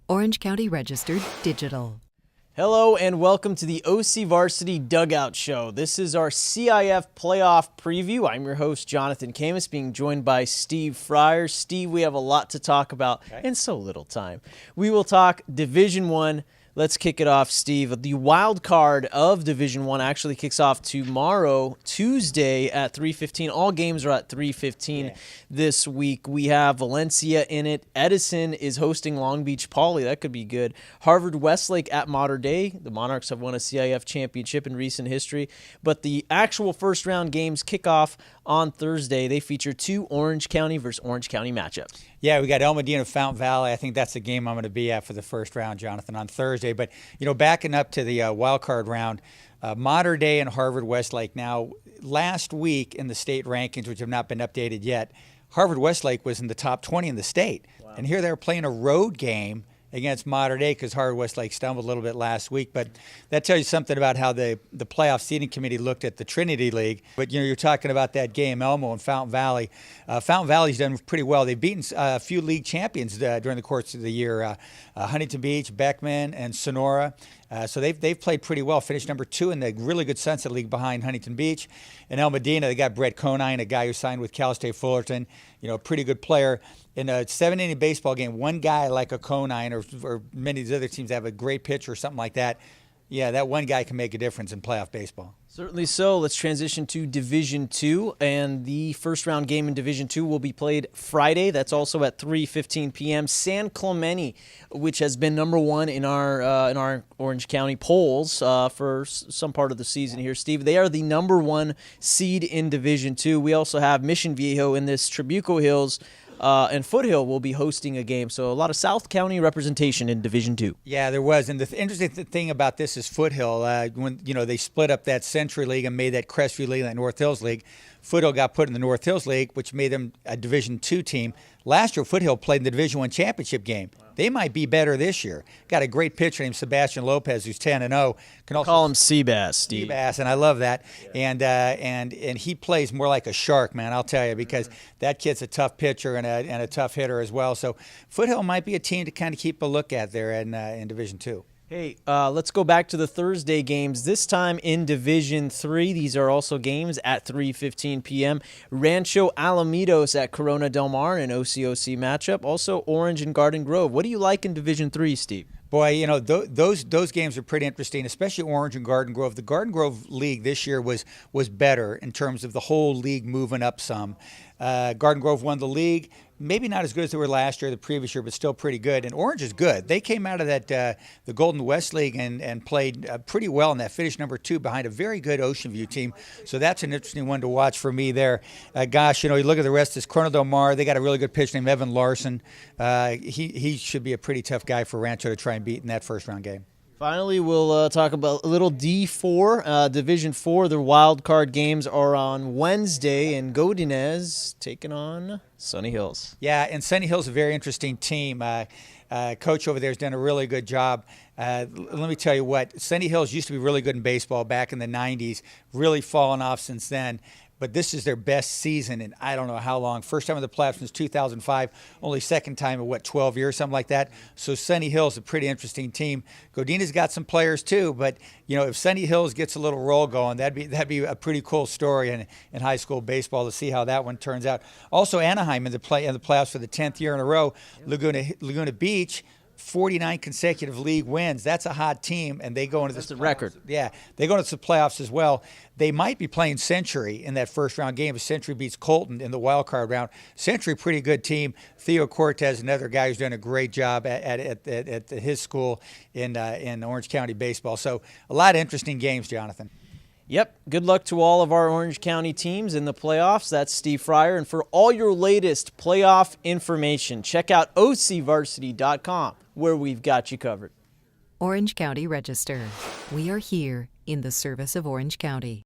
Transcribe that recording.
Orange County Registered Digital. Hello and welcome to the OCVarsity Dugout Show. This is our CIF playoff preview. I'm your host, Jonathan Khamis, being joined by Steve Fryer. Steve, we have a lot to talk about in so little time. We will talk Division I. Let's kick it off, Steve. The wild card of Division I actually kicks off tomorrow, Tuesday at 3:15. All games are at 3:15 this week. We have Valencia in it. Edison is hosting Long Beach Poly. That could be good. Harvard Westlake at Mater Dei. The Monarchs have won a CIF championship in recent history. But the actual first-round games kick off on Thursday. They feature two Orange County versus Orange County matchups. Yeah, we got El Medina, Fountain Valley. I think that's the game I'm going to be at for the first round, Jonathan, on Thursday. But, you know, backing up to the wild card round, Mater Dei and Harvard Westlake. Now, last week in the state rankings, which have not been updated yet, Harvard Westlake was in the top 20 in the state. Wow. And here they're playing a road game against Mater Dei because Harvard Westlake stumbled a little bit last week. But that tells you something about how the playoff seeding committee looked at the Trinity League. But, you know, you're talking about that game, Elmo and Fountain Valley. Fountain Valley's done pretty well. They've beaten a few league champions during the course of the year, Huntington Beach, Beckman, and Sonora. So they've played pretty well, finished number 2 in the really good Sunset League behind Huntington Beach. And El Medina, they got Brett Conine, a guy who signed with Cal State Fullerton, you know, a pretty good player. In a 7-inning baseball game, one guy like a Conine or many of these other teams have a great pitcher or something like that, yeah, that one guy can make a difference in playoff baseball. Certainly so. Let's transition to Division II, and the first-round game in Division II will be played Friday. That's also at 3:15 p.m. San Clemente, which has been number 1 in our Orange County polls for some part of the season here, Steve. They are the number 1 seed in Division II. We also have Mission Viejo in this Trabuco Hills. And Foothill will be hosting a game. So a lot of South County representation in Division II. Yeah, there was. And the interesting thing about this is Foothill. When they split up that Century League and made that Crestview League and that North Hills League, Foothill got put in the North Hills League, which made them a Division II team. Last year, Foothill played in the Division I championship game. Wow. They might be better this year. Got a great pitcher named Sebastian Lopez, who's 10-0. Can also call him Seabass, Steve. Seabass, and I love that. Yeah. And he plays more like a shark, man. I'll tell you, because that kid's a tough pitcher and a tough hitter as well. So Foothill might be a team to kind of keep a look at there in Division II. Hey, let's go back to the Thursday games, this time in Division III. These are also games at 3:15 p.m. Rancho Alamitos at Corona Del Mar, an OCOC matchup. Also Orange and Garden Grove. What do you like in Division III, Steve? Boy, you know, those games are pretty interesting, especially Orange and Garden Grove. The Garden Grove League this year was better in terms of the whole league moving up some. Garden Grove won the league. Maybe not as good as they were last year, the previous year, but still pretty good. And Orange is good. They came out of that the Golden West League and played pretty well in that, finished number 2 behind a very good Ocean View team. So that's an interesting one to watch for me there. Gosh, you know, you look at the rest of this, Corona Del Mar, they got a really good pitcher named Evan Larson. He should be a pretty tough guy for Rancho to try and beat in that first-round game. Finally, we'll talk about a little D4. Division 4, their wild card games are on Wednesday, and Godinez taking on Sunny Hills. Yeah, and Sunny Hills is a very interesting team. Coach over there has done a really good job. Let me tell you what, Sunny Hills used to be really good in baseball back in the 90s, really fallen off since then. But this is their best season in I don't know how long. First time in the playoffs since 2005, only second time in, 12 years, something like that. So Sunny Hills is a pretty interesting team. Godina's got some players too, but, you know, if Sunny Hills gets a little roll going, that'd be a pretty cool story in high school baseball to see how that one turns out. Also, Anaheim in the playoffs for the 10th year in a row. Laguna Beach, 49 consecutive league wins. That's a hot team, and they go into this record. Yeah, they go into the playoffs as well. They might be playing Century in that first-round game if Century beats Colton in the wild card round. Century, pretty good team. Theo Cortez, another guy who's done a great job at his school in Orange County baseball. So a lot of interesting games, Jonathan. Yep. Good luck to all of our Orange County teams in the playoffs. That's Steve Fryer. And for all your latest playoff information, check out OCVarsity.com, where we've got you covered. Orange County Register. We are here in the service of Orange County.